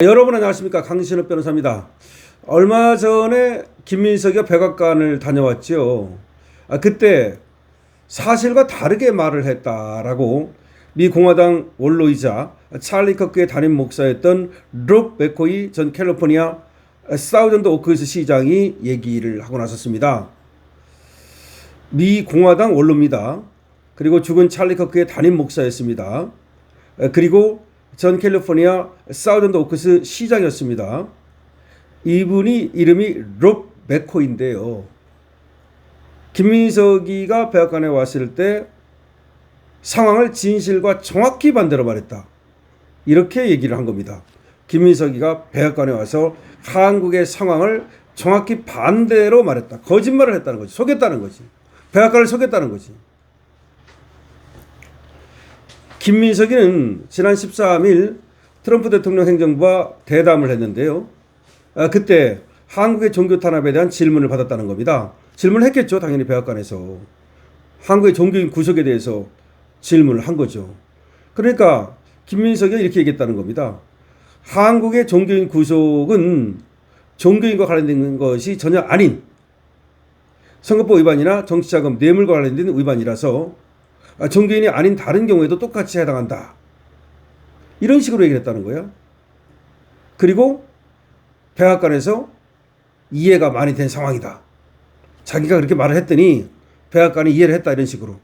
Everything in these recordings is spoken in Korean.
여러분 안녕하십니까, 강신업 변호사입니다. 얼마 전에 김민석이가 백악관을 다녀왔죠. 그때 사실과 다르게 말을 했다라고 미 공화당 원로이자 찰리 커크의 담임 목사였던 롭 맥코이 전 캘리포니아 사우전드 오크스 시장이 얘기를 하고 나섰습니다. 미 공화당 원로입니다. 그리고 죽은 찰리 커크의 담임 목사였습니다. 그리고 전 캘리포니아 사우전드 오크스 시장이었습니다. 이분이 이름이 롭 맥코이인데요. 김민석이가 백악관에 왔을 때 상황을 진실과 정확히 반대로 말했다, 이렇게 얘기를 한 겁니다. 김민석이가 백악관에 와서 한국의 상황을 정확히 반대로 말했다, 거짓말을 했다는 거지, 속였다는 거지, 백악관을 속였다는 거지. 김민석이는 지난 13일 트럼프 대통령 행정부와 대담을 했는데요. 그때 한국의 종교 탄압에 대한 질문을 받았다는 겁니다. 질문을 했겠죠, 당연히 백악관에서. 한국의 종교인 구속에 대해서 질문을 한 거죠. 그러니까 김민석이 이렇게 얘기했다는 겁니다. 한국의 종교인 구속은 종교인과 관련된 것이 전혀 아닌 선거법 위반이나 정치자금 뇌물과 관련된 위반이라서 종교인이 아닌 다른 경우에도 똑같이 해당한다, 이런 식으로 얘기를 했다는 거야. 그리고 백악관에서 이해가 많이 된 상황이다, 자기가 그렇게 말을 했더니 백악관이 이해를 했다, 이런 식으로.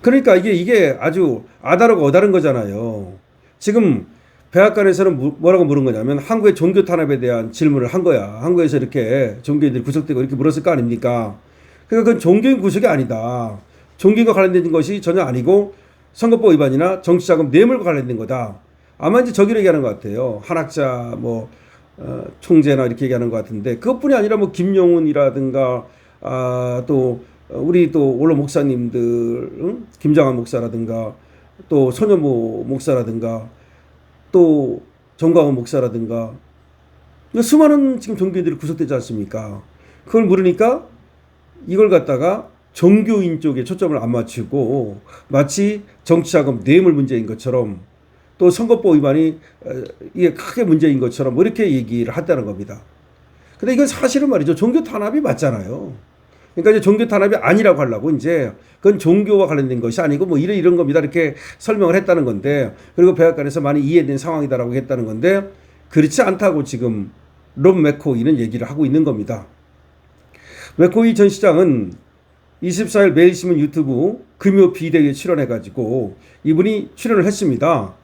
그러니까 이게 아주 아다르고 어다른 거잖아요. 지금 백악관에서는 뭐라고 물은 거냐면 한국의 종교 탄압에 대한 질문을 한 거야. 한국에서 이렇게 종교인들이 구속되고 이렇게 물었을 거 아닙니까? 그러니까 그건 종교인 구속이 아니다, 종교인과 관련된 것이 전혀 아니고 선거법 위반이나 정치자금 뇌물과 관련된 거다. 아마 이제 저기로 얘기하는 것 같아요. 한학자 총재나 이렇게 얘기하는 것 같은데, 그것뿐이 아니라 김용훈이라든가 또 우리 또 원로 목사님들, 김장한 목사라든가 또 손여모 목사라든가 또 정광훈 목사라든가 수많은 지금 종교인들이 구속되지 않습니까? 그걸 물으니까 이걸 갖다가 종교인 쪽에 초점을 안 맞추고 마치 정치자금 뇌물 문제인 것처럼 또 선거법 위반이 이게 크게 문제인 것처럼 이렇게 얘기를 했다는 겁니다. 근데 이건 사실은 말이죠, 종교 탄압이 맞잖아요. 그러니까 이제 종교 탄압이 아니라고 하려고 이제 그건 종교와 관련된 것이 아니고 이런 겁니다, 이렇게 설명을 했다는 건데, 그리고 백악관에서 많이 이해된 상황이다라고 했다는 건데, 그렇지 않다고 지금 롭 맥코이는 얘기를 하고 있는 겁니다. 맥코이 전 시장은 24일 매일신문 유튜브 금요 비대위에 출연해가지고 이분이 출연을 했습니다.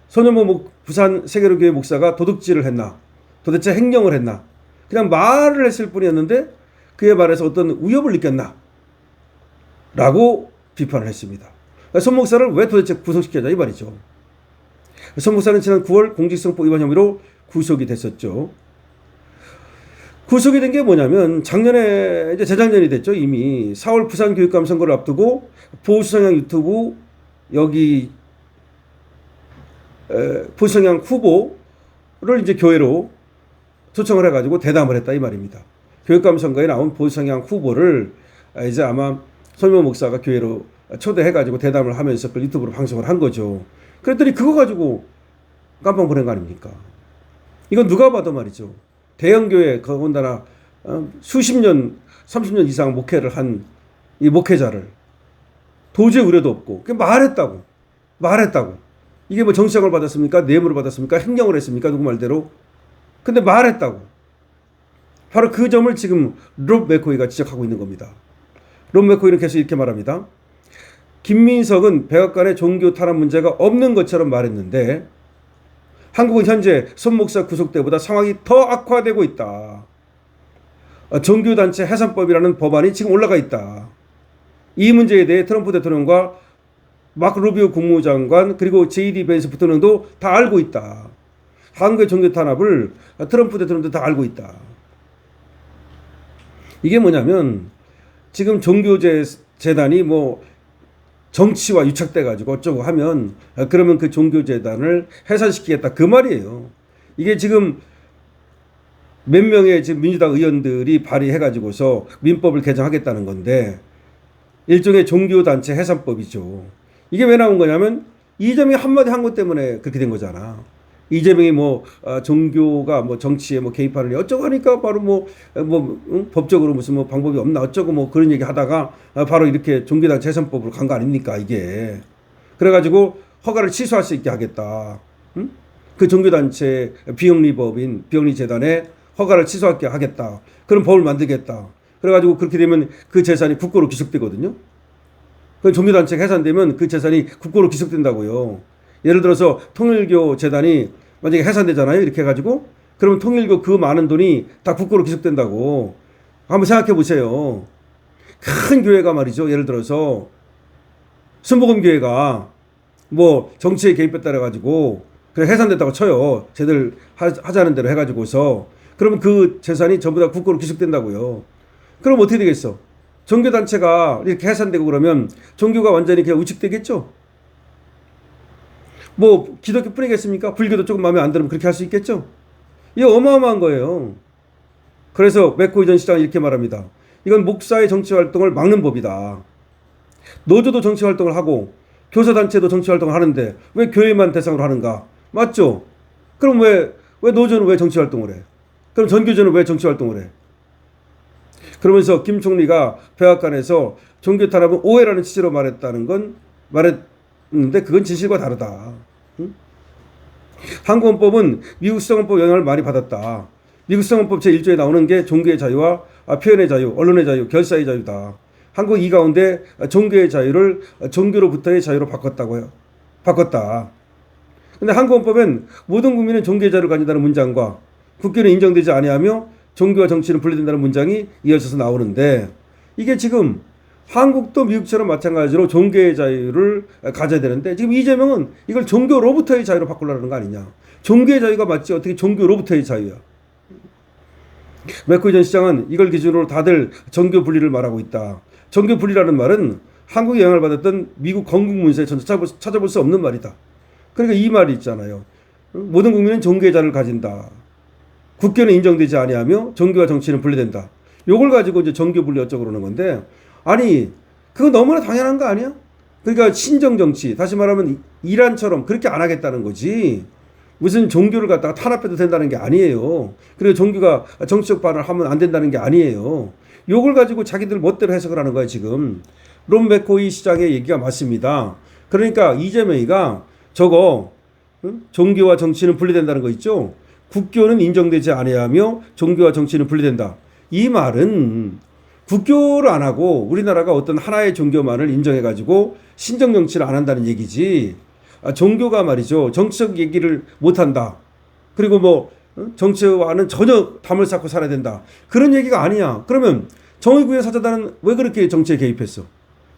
손여모 부산 세계로교회 목사가 도둑질을 했나, 도대체 행령을 했나, 그냥 말을 했을 뿐이었는데 그에 말해서 어떤 위협을 느꼈나 라고 비판을 했습니다. 손 목사를 왜 도대체 구속시켰냐, 이 말이죠. 손 목사는 지난 9월 공직선거법 위반 혐의로 구속이 됐었죠. 구속이 된 게 뭐냐면 작년에, 이제 재작년이 됐죠. 이미 4월 부산교육감 선거를 앞두고 보수성향 유튜브 여기 보수성향 후보를 이제 교회로 초청을 해가지고 대담을 했다, 이 말입니다. 교육감 선거에 나온 보수성향 후보를 이제 아마 손여모 목사가 교회로 초대해가지고 대담을 하면서 그 유튜브로 방송을 한 거죠. 그랬더니 그거 가지고 깜빵 보낸 거 아닙니까? 이건 누가 봐도 말이죠, 대형교회, 더군다나 수십 년, 30년 이상 목회를 한 이 목회자를 도저히 우려도 없고 말했다고. 이게 정치자금을 받았습니까? 뇌물을 받았습니까? 행령을 했습니까? 누구 말대로. 근데 말했다고. 바로 그 점을 지금 롭 맥코이가 지적하고 있는 겁니다. 롭 맥코이는 계속 이렇게 말합니다. 김민석은 백악관의 종교 탄압 문제가 없는 것처럼 말했는데 한국은 현재 손 목사 구속 때보다 상황이 더 악화되고 있다. 종교단체 해산법이라는 법안이 지금 올라가 있다. 이 문제에 대해 트럼프 대통령과 마크 루비오 국무장관 그리고 JD 벤스 부통령도 다 알고 있다. 한국의 종교 탄압을 트럼프 대통령도 다 알고 있다. 이게 뭐냐면 지금 종교재단이 정치와 유착돼가지고 어쩌고 하면 그러면 그 종교재단을 해산시키겠다, 그 말이에요. 이게 지금 몇 명의 지금 민주당 의원들이 발의해가지고서 민법을 개정하겠다는 건데 일종의 종교단체 해산법이죠. 이게 왜 나온 거냐면 이점이 한마디 한 것 때문에 그렇게 된 거잖아. 이재명이 뭐 종교가 뭐 정치에 뭐 개입하는 어쩌고 하니까 바로 법적으로 무슨 뭐 방법이 없나 어쩌고 뭐 그런 얘기 하다가 바로 이렇게 종교단 재선법으로 간 거 아닙니까 이게. 그래가지고 허가를 취소할 수 있게 하겠다. 응? 그 종교단체 비영리법인 비영리재단에 허가를 취소하게 하겠다. 그런 법을 만들겠다. 그래가지고 그렇게 되면 그 재산이 국고로 귀속되거든요. 그 종교단체가 해산되면 그 재산이 국고로 귀속된다고요. 예를 들어서 통일교 재단이 만약에 해산되잖아요. 이렇게 해가지고 그러면 통일교 그 많은 돈이 다 국고로 귀속된다고. 한번 생각해 보세요. 큰 교회가 말이죠. 예를 들어서 순복음교회가 뭐 정치에 개입했다 해가지고 그래 해산됐다고 쳐요. 쟤들 하자는 대로 해가지고서 그러면 그 재산이 전부 다 국고로 귀속된다고요. 그럼 어떻게 되겠어? 종교단체가 이렇게 해산되고 그러면 종교가 완전히 그냥 우측되겠죠? 뭐 기독교 뿐이겠습니까? 불교도 조금 마음에 안 들으면 그렇게 할 수 있겠죠? 이게 어마어마한 거예요. 그래서 맥코이 전 시장이 이렇게 말합니다. 이건 목사의 정치활동을 막는 법이다. 노조도 정치활동을 하고 교사단체도 정치활동을 하는데 왜 교회만 대상으로 하는가? 맞죠? 그럼 왜 노조는 왜 정치활동을 해? 그럼 전교조는 왜 정치활동을 해? 그러면서 김 총리가 백악관에서 종교 탄압은 오해라는 취지로 말했는데 그건 진실과 다르다. 응? 한국 헌법은 미국 수정헌법 영향을 많이 받았다. 미국 수정헌법 제1조에 나오는 게 종교의 자유와 표현의 자유, 언론의 자유, 결사의 자유다. 한국 이 가운데 종교의 자유를 종교로부터의 자유로 바꿨다. 근데 한국 헌법엔 모든 국민은 종교의 자유를 가진다는 문장과 국교는 인정되지 아니하며 종교와 정치는 분리된다는 문장이 이어져서 나오는데 이게 지금 한국도 미국처럼 마찬가지로 종교의 자유를 가져야 되는데 지금 이재명은 이걸 종교로부터의 자유로 바꾸려는 거 아니냐. 종교의 자유가 맞지 어떻게 종교로부터의 자유야. 맥코이 전 시장은 이걸 기준으로 다들 종교 분리를 말하고 있다. 종교 분리라는 말은 한국에 영향을 받았던 미국 건국 문서에 전혀 찾아볼 수 없는 말이다. 그러니까 이 말이 있잖아요. 모든 국민은 종교의 자유를 가진다. 국교는 인정되지 아니하며 종교와 정치는 분리된다. 요걸 가지고 이제 종교 분리 어쩌고 그러는 건데 아니 그건 너무나 당연한 거 아니야? 그러니까 신정 정치 다시 말하면 이란처럼 그렇게 안 하겠다는 거지. 무슨 종교를 갖다가 탄압해도 된다는 게 아니에요. 그리고 종교가 정치적 발언을 하면 안 된다는 게 아니에요. 요걸 가지고 자기들 멋대로 해석을 하는 거야 지금. 론 맥코이 시장의 얘기가 맞습니다. 그러니까 이재명이가 저거 종교와 정치는 분리된다는 거 있죠. 국교는 인정되지 아니하며 종교와 정치는 분리된다. 이 말은 국교를 안 하고 우리나라가 어떤 하나의 종교만을 인정해가지고 신정 정치를 안 한다는 얘기지. 종교가 말이죠. 정치적 얘기를 못 한다. 그리고 뭐 정치와는 전혀 담을 쌓고 살아야 된다. 그런 얘기가 아니야. 그러면 정의구현 사자단은 왜 그렇게 정치에 개입했어?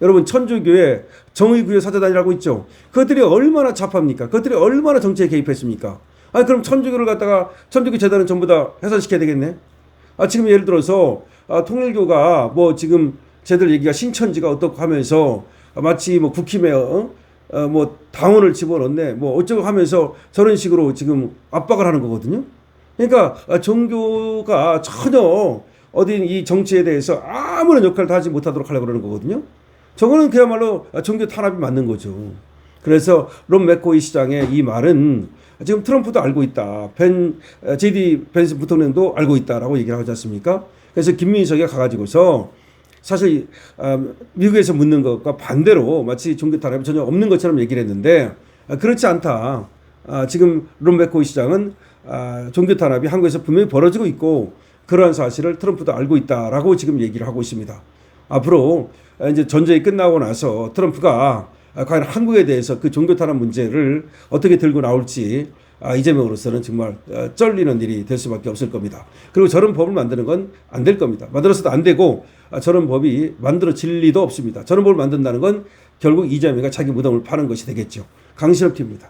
여러분 천주교회 정의구현 사자단이라고 있죠. 그것들이 얼마나 잡합니까? 그것들이 얼마나 정치에 개입했습니까? 아니 그럼 천주교를 갖다가 천주교 재단은 전부 다 해산시켜야 되겠네. 지금 예를 들어서 통일교가 뭐 지금 쟤들 얘기가 신천지가 어떻고 하면서 마치 뭐 국힘에 뭐 당원을 집어넣네 뭐 어쩌고 하면서 저런 식으로 지금 압박을 하는 거거든요. 그러니까 종교가 전혀 어디 이 정치에 대해서 아무런 역할도 하지 못하도록 하려고 그러는 거거든요. 저거는 그야말로 종교 탄압이 맞는 거죠. 그래서 론 맥코이 시장의 이 말은 지금 트럼프도 알고 있다. JD 벤스 부통령도 알고 있다라고 얘기를 하지 않습니까? 그래서 김민석이 가가지고서 사실 미국에서 묻는 것과 반대로 마치 종교 탄압이 전혀 없는 것처럼 얘기를 했는데 그렇지 않다. 지금 론 맥코이 시장은 종교 탄압이 한국에서 분명히 벌어지고 있고 그러한 사실을 트럼프도 알고 있다라고 지금 얘기를 하고 있습니다. 앞으로 이제 전쟁이 끝나고 나서 트럼프가 과연 한국에 대해서 그 종교 탄압 문제를 어떻게 들고 나올지 이재명으로서는 정말 쩔리는 일이 될 수밖에 없을 겁니다. 그리고 저런 법을 만드는 건 안 될 겁니다. 만들어서도 안 되고 저런 법이 만들어질 리도 없습니다. 저런 법을 만든다는 건 결국 이재명이 자기 무덤을 파는 것이 되겠죠. 강신업 TV입니다.